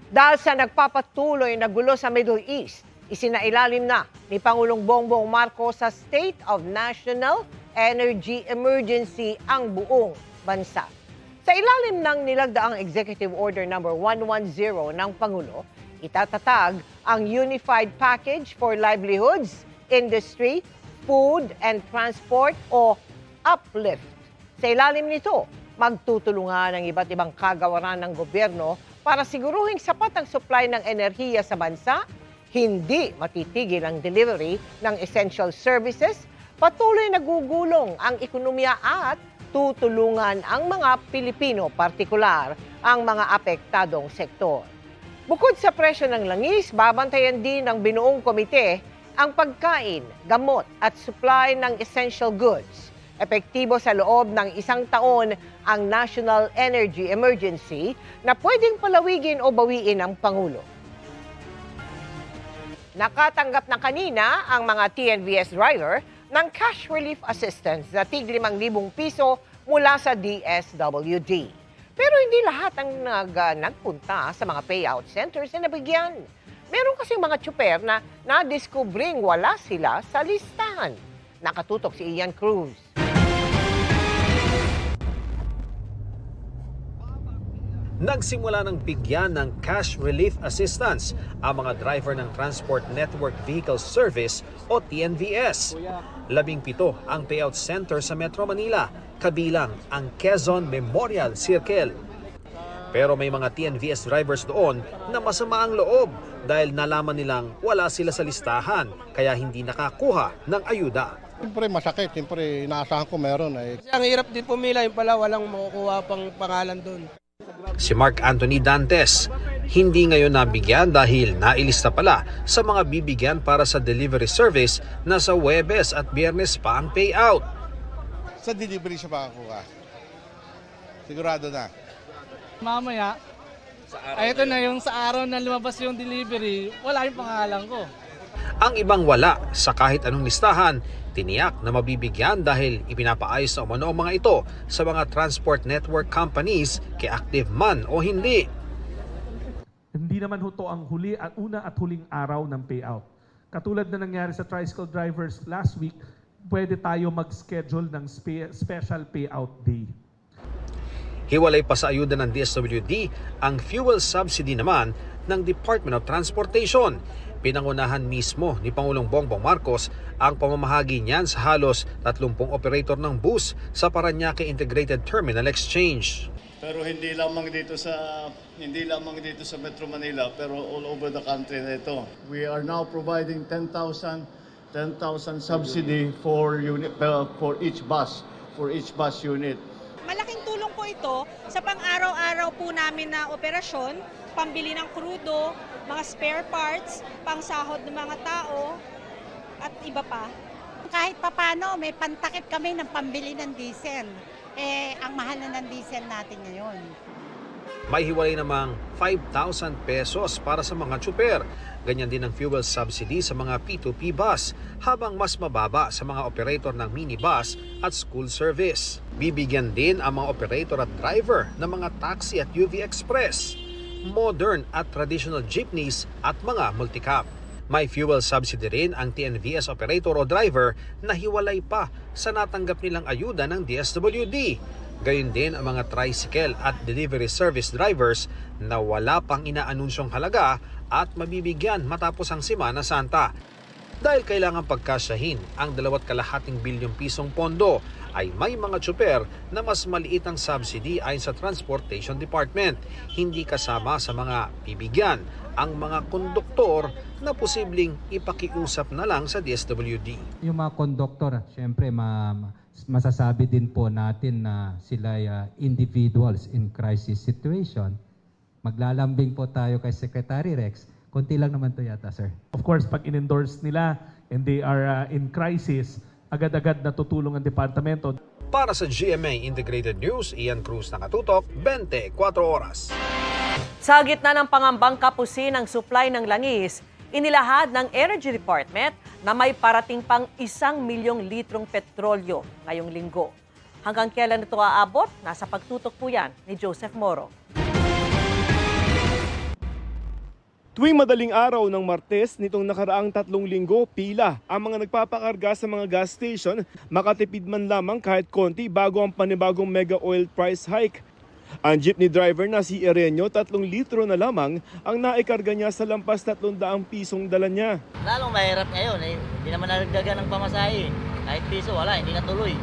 Dahil sa nagpapatuloy na gulo sa Middle East, isinailalim na ni Pangulong Bongbong Marcos sa State of National Energy Emergency ang buong bansa. Sa ilalim ng nilagdaang Executive Order No. 110 ng Pangulo, itatatag ang Unified Package for Livelihoods, Industry, Food and Transport o UPLIFT. Sa ilalim nito, magtutulungan ang iba't ibang kagawaran ng gobyerno para siguruhing sapat ang supply ng enerhiya sa bansa, hindi matitigil ang delivery ng essential services, patuloy nagugulong ang ekonomiya at tutulungan ang mga Pilipino, partikular ang mga apektadong sektor. Bukod sa presyo ng langis, babantayan din ng binuong komite ang pagkain, gamot at supply ng essential goods. Epektibo sa loob ng isang taon ang National Energy Emergency na pwedeng palawigin o bawiin ng Pangulo. Nakatanggap na kanina ang mga TNVS driver ng cash relief assistance na tig 5,000 piso mula sa DSWD. Pero hindi lahat ang nagpunta sa mga payout centers na nabigyan. Meron kasing mga tsuper na nadiskubring wala sila sa listahan. Nakatutok si Ian Cruz. Nagsimula ng bigyan ng cash relief assistance ang mga driver ng Transport Network Vehicle Service o TNVS. 17 ang payout center sa Metro Manila, kabilang ang Quezon Memorial Circle. Pero may mga TNVS drivers doon na masama ang loob dahil nalaman nilang wala sila sa listahan kaya hindi nakakuha ng ayuda. Siyempre masakit, siyempre inaasahan ko meron. Kasi ang hirap din pumila, yung pala walang makukuha pang pangalan doon. Si Mark Anthony Dantes, hindi ngayon nabigyan dahil nailista pala sa mga bibigyan para sa delivery service na sa Huwebes at Biyernes pa ang payout. Sa delivery siya makakuha. Sigurado na. Mamaya, ito na yung sa araw na lumabas yung delivery, wala yung pangalan ko. Ang ibang wala sa kahit anong listahan, tiniyak na mabibigyan dahil ipinapaayos na umano ang mga ito sa mga transport network companies kay active man o hindi. Hindi naman ho to ang una at huling araw ng payout. Katulad na nangyari sa tricycle drivers last week, pwede tayo mag-schedule ng special payout day. Hiwalay pa sa ayuda ng DSWD ang fuel subsidy naman ng Department of Transportation. Pinangunahan mismo ni Pangulong Bongbong Marcos ang pamamahagi niyan sa halos 30 operator ng bus sa Parañaque Integrated Terminal Exchange. Pero hindi lamang dito sa Metro Manila, pero all over the country na ito. We are now providing 10,000 subsidy for each bus unit. Malaking tulong po ito sa pang-araw-araw po namin na operasyon, pambili ng krudo, mga spare parts, pangsahod ng mga tao, at iba pa. Kahit papano, may pantakip kami ng pambili ng diesel. Ang mahal na ng diesel natin ngayon. May hiwalay namang 5,000 pesos para sa mga tsuper. Ganyan din ang fuel subsidy sa mga P2P bus, habang mas mababa sa mga operator ng minibus at school service. Bibigyan din ang mga operator at driver ng mga taxi at UV Express, modern at traditional jeepneys at mga multicab. May fuel subsidy rin ang TNVS operator o driver na hiwalay pa sa natanggap nilang ayuda ng DSWD. Gayon din ang mga tricycle at delivery service drivers na wala pang inaanunsyong halaga at mabibigyan matapos ang Semana Santa. Dahil kailangan pagkasyahin ang 2.5 bilyong pisong pondo, ay may mga tsuper na mas maliit ang subsidy ayon sa Transportation Department. Hindi kasama sa mga bibigyan ang mga konduktor na posibleng ipakiusap na lang sa DSWD. Yung mga konduktor, syempre masasabi din po natin na sila individuals in crisis situation. Maglalambing po tayo kay Secretary Rex. Konti lang naman to yata, sir. Of course, pag in-endorse nila and they are in crisis, agad-agad natutulong ang departamento. Para sa GMA Integrated News, Ian Cruz, nakatutok, 24 oras. Sa gitna ng pangambang kapusin ng supply ng langis, inilahad ng Energy Department na may parating pang 1 milyong litrong petrolyo ngayong linggo. Hanggang kailan ito aabot? Nasa pagtutok po yan ni Joseph Moro. Tuwing madaling araw ng Martes nitong nakaraang 3 linggo, pila ang mga nagpapakarga sa mga gas station, makatipid man lamang kahit konti bago ang panibagong mega oil price hike. Ang jeepney driver na si Erenio, 3 litro na lamang ang naikarga niya sa lampas 300 pisong dala niya. Lalong mahirap ngayon, hindi naman naragdagan ng pamasahe. Kahit piso, wala, hindi natuloy.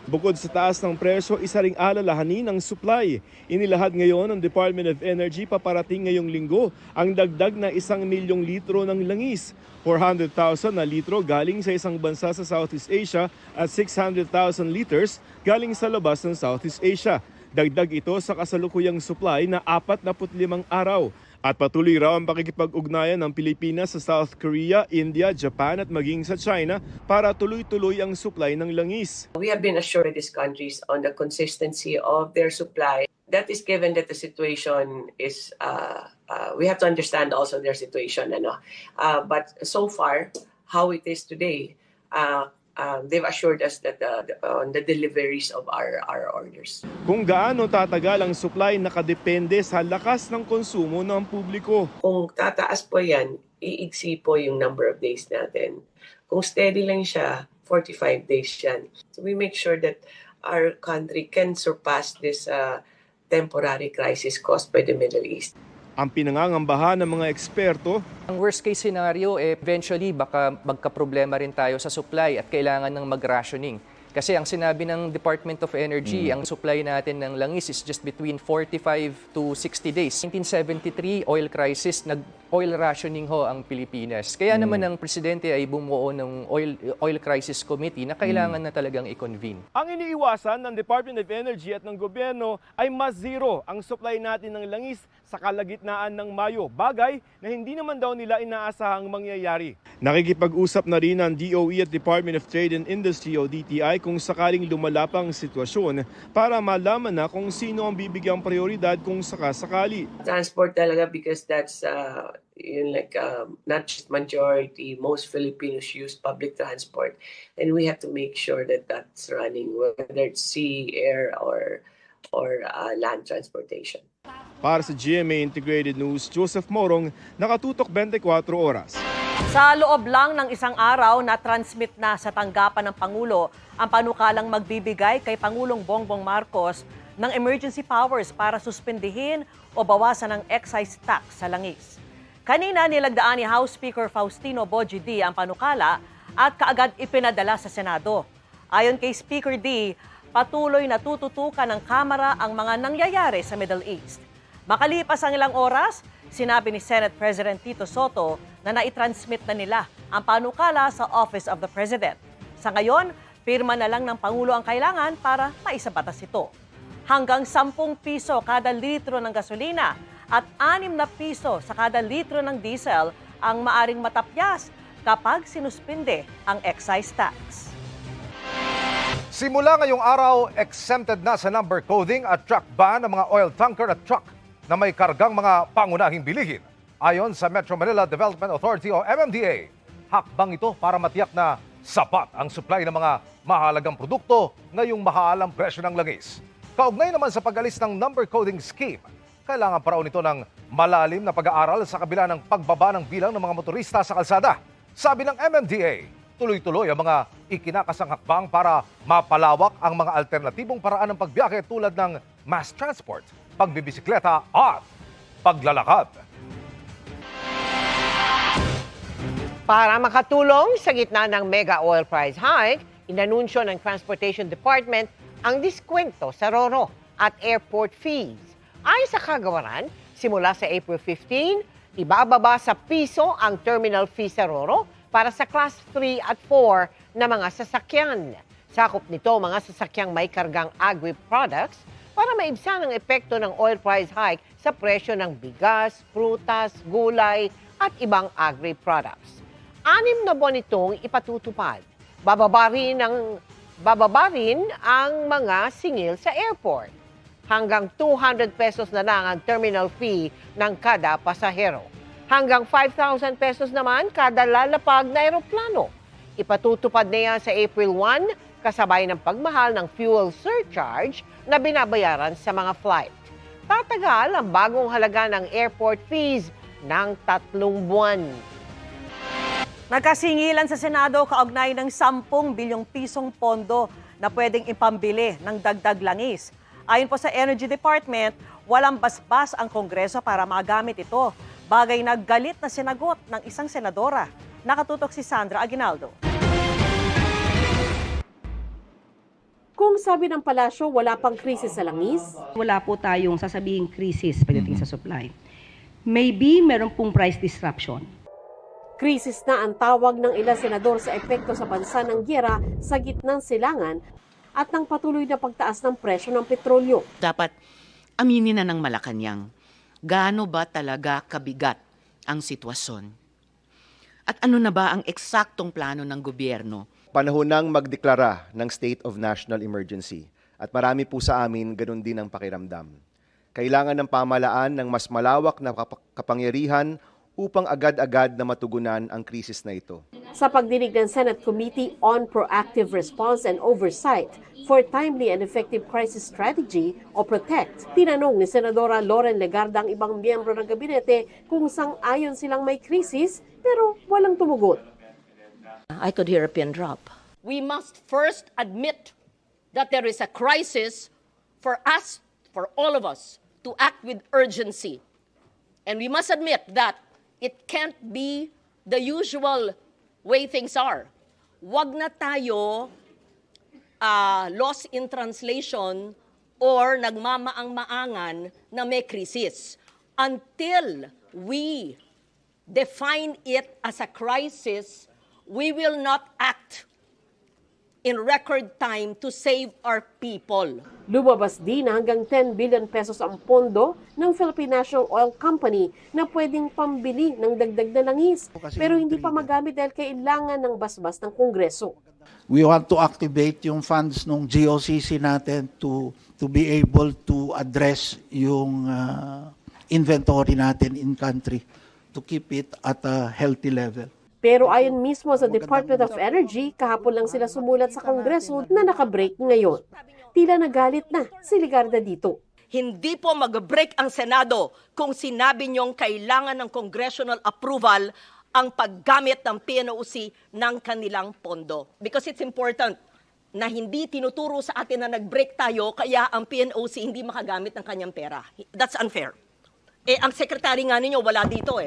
Bukod sa taas ng presyo, isa ring alalahanin ang supply. Inilahad ngayon ng Department of Energy paparating ngayong linggo ang dagdag na 1 milyong litro ng langis. 400,000 na litro galing sa isang bansa sa Southeast Asia at 600,000 liters galing sa labas ng Southeast Asia. Dagdag ito sa kasalukuyang supply na 45 araw. At patuloy raw ang pakikipag-ugnayan ng Pilipinas sa South Korea, India, Japan at maging sa China para tuloy-tuloy ang supply ng langis. We have been assured these countries on the consistency of their supply. That is given that the situation is, we have to understand also their situation. But so far, how it is today, they've assured us that on the deliveries of our orders. Kung gaano tatagal ang supply nakadepende sa lakas ng konsumo ng publiko. Kung tataas po yan, iigsi po yung number of days natin. Kung steady lang siya, 45 days yan. So we make sure that our country can surpass this temporary crisis caused by the Middle East. Ang pinangangambahan ng mga eksperto, ang worst case scenario, eventually baka magka-problema rin tayo sa supply at kailangan ng mag-rationing. Kasi ang sinabi ng Department of Energy, ang supply natin ng langis is just between 45 to 60 days. 1973, oil crisis, nag-oil rationing ho ang Pilipinas. Kaya naman ang presidente ay bumuo ng oil crisis committee na kailangan na talagang i-convene. ang iniiwasan ng Department of Energy at ng gobyerno ay ma-zero ang supply natin ng langis sa kalagitnaan ng Mayo, bagay na hindi naman daw nila inaasahang mangyayari. Nakikipag-usap na rin ang DOE at Department of Trade and Industry o DTI kung sakaling lumala pa ang sitwasyon para malaman na kung sino ang bibigyang prioridad kung sakasakali. Transport talaga because that's not just majority, most Filipinos use public transport. And we have to make sure that that's running, whether it's sea, air, or land transportation. Para sa GMA Integrated News, Joseph Morong, nakatutok 24 oras. Sa loob lang ng isang araw na transmit na sa tanggapan ng Pangulo ang panukalang magbibigay kay Pangulong Bongbong Marcos ng emergency powers para suspindihin o bawasan ang excise tax sa langis. Kanina nilagdaan ni House Speaker Faustino Bogie D ang panukala at kaagad ipinadala sa Senado. Ayon kay Speaker D, patuloy na tututukan ng Kamara ang mga nangyayari sa Middle East. Makalipas ang ilang oras, sinabi ni Senate President Tito Soto na naitransmit na nila ang panukala sa Office of the President. Sa ngayon, pirma na lang ng Pangulo ang kailangan para maisabatas ito. Hanggang 10 piso kada litro ng gasolina at 6 na piso sa kada litro ng diesel ang maaring matapyas kapag sinuspinde ang excise tax. Simula ngayong araw, exempted na sa number coding at truck ban ng mga oil tanker at truck na may kargang mga pangunahing bilihin. Ayon sa Metro Manila Development Authority o MMDA, hakbang ito para matiyak na sapat ang supply ng mga mahalagang produkto ngayong mahalang presyo ng langis. Kaugnay naman sa pag-alis ng number coding scheme, kailangan pa raw nito ng malalim na pag-aaral sa kabila ng pagbaba ng bilang ng mga motorista sa kalsada. Sabi ng MMDA, tuloy-tuloy ang mga ikinakasang hakbang para mapalawak ang mga alternatibong paraan ng pagbiyahe tulad ng mass transport, pagbibisikleta at paglalakad. Para makatulong sa gitna ng mega oil price hike, inanunsyo ng Transportation Department ang diskwento sa RoRo at airport fees. Ayon sa kagawaran, simula sa April 15, ibababa sa piso ang terminal fee sa RoRo para sa Class 3 at 4 na mga sasakyan. Sakop nito mga sasakyang may kargang agri-products para maibsan ang epekto ng oil price hike sa presyo ng bigas, prutas, gulay at ibang agri-products. 6 na buwan itong ipatutupad. Bababa rin ang mga singil sa airport. Hanggang 200 pesos na lang ang terminal fee ng kada pasahero. Hanggang 5,000 pesos naman kada lalapag na eroplano. Ipatutupad na yan sa April 1 kasabay ng pagmahal ng fuel surcharge na binabayaran sa mga flight. Tatagal ang bagong halaga ng airport fees ng 3 buwan. Nagkasingilan sa Senado kaugnay ng 10 bilyong pisong pondo na pwedeng ipambili ng dagdag langis. Ayon po sa Energy Department, walang basbas ang Kongreso para magamit ito. Bagay na galit na sinagot ng isang senadora. Nakatutok si Sandra Aguinaldo. Kung sabi ng palasyo, wala pang krisis sa langis, wala po tayong sasabihing krisis pagdating sa supply. Maybe meron pong price disruption. krisis na ang tawag ng ilang senador sa epekto sa bansa ng giyera sa gitnang silangan at ng patuloy na pagtaas ng presyo ng petrolyo. Dapat aminin na ng Malacanang gaano ba talaga kabigat ang sitwasyon. At ano na ba ang eksaktong plano ng gobyerno? Panahon nang magdeklara ng state of national emergency. At marami po sa amin ganun din ang pakiramdam. Kailangan ng pamahalaan ng mas malawak na kapangyarihan upang agad-agad na matugunan ang krisis na ito. Sa pagdinig ng Senate Committee on Proactive Response and Oversight for Timely and Effective Crisis Strategy o PROTECT, tinanong ni Senadora Loren Legarda ang ibang miyembro ng gabinete kung sang-ayon silang may krisis pero walang tumugot. I could hear a pin drop. We must first admit that there is a crisis for us, for all of us, to act with urgency. And we must admit that it can't be the usual way things are. Wag na tayo lost in translation or nagmamaang-maangan na may krisis until we define it as a crisis. We will not act in record time to save our people. Lumabas din na hanggang 10 billion pesos ang pondo ng Philippine National Oil Company na pwedeng pambili ng dagdag na langis. Pero hindi pa magamit dahil kailangan ng basbas ng Kongreso. We want to activate yung funds ng GOCC natin to be able to address yung inventory natin in country to keep it at a healthy level. Pero ayon mismo sa Department of Energy, kahapon lang sila sumulat sa Kongreso na nakabreak ngayon. Tila nagalit na si Legarda dito. Hindi po mag-break ang Senado kung sinabi niyong kailangan ng congressional approval ang paggamit ng PNOC ng kanilang pondo. Because it's important na hindi tinuturo sa atin na nag-break tayo kaya ang PNOC hindi makagamit ng kanyang pera. That's unfair. Ang sekretary nga ninyo wala dito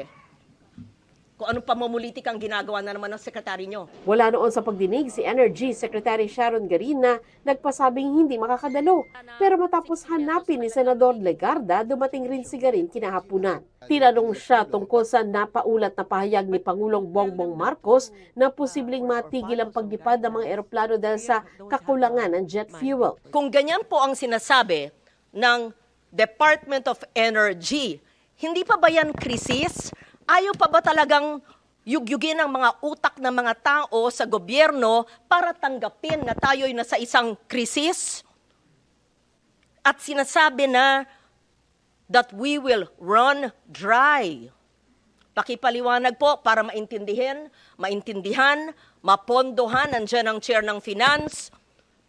Kung anong pamumulitik ang ginagawa na naman ng sekretary nyo. Wala noon sa pagdinig si Energy Secretary Sharon Garin na nagpasabing hindi makakadalo. Pero matapos hanapin ni Senador Legarda, dumating rin si Garin kinahapunan. Tinanong siya tungkol sa napaulat na pahayag ni Pangulong Bongbong Marcos na posibleng matigil ang paglipad ng mga eroplano dahil sa kakulangan ng jet fuel. Kung ganyan po ang sinasabi ng Department of Energy, hindi pa ba yan krisis? Ayaw pa ba talagang yugyugin ang mga utak ng mga tao sa gobyerno para tanggapin na tayo'y nasa isang krisis? At sinasabi na that we will run dry. Pakipaliwanag po para maintindihan, mapondohan, nandiyan ang chair ng finance,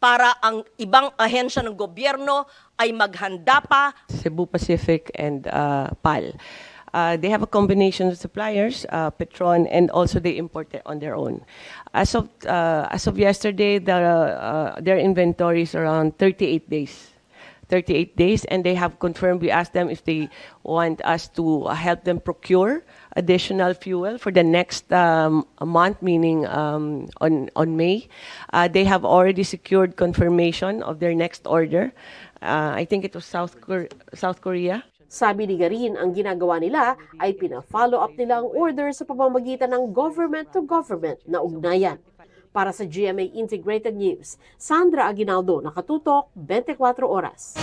para ang ibang ahensya ng gobyerno ay maghanda pa. Cebu Pacific and PAL. They have a combination of suppliers, Petron, and also they import it on their own. As of yesterday, their inventory is around 38 days. 38 days, and they have confirmed. We asked them if they want us to help them procure additional fuel for the next month, meaning on May. They have already secured confirmation of their next order. I think it was South Korea. Sabi ni Garin, ang ginagawa nila ay pina-follow up nila ang order sa pamamagitan ng government-to-government na ugnayan. Para sa GMA Integrated News, Sandra Aguinaldo, nakatutok, 24 oras.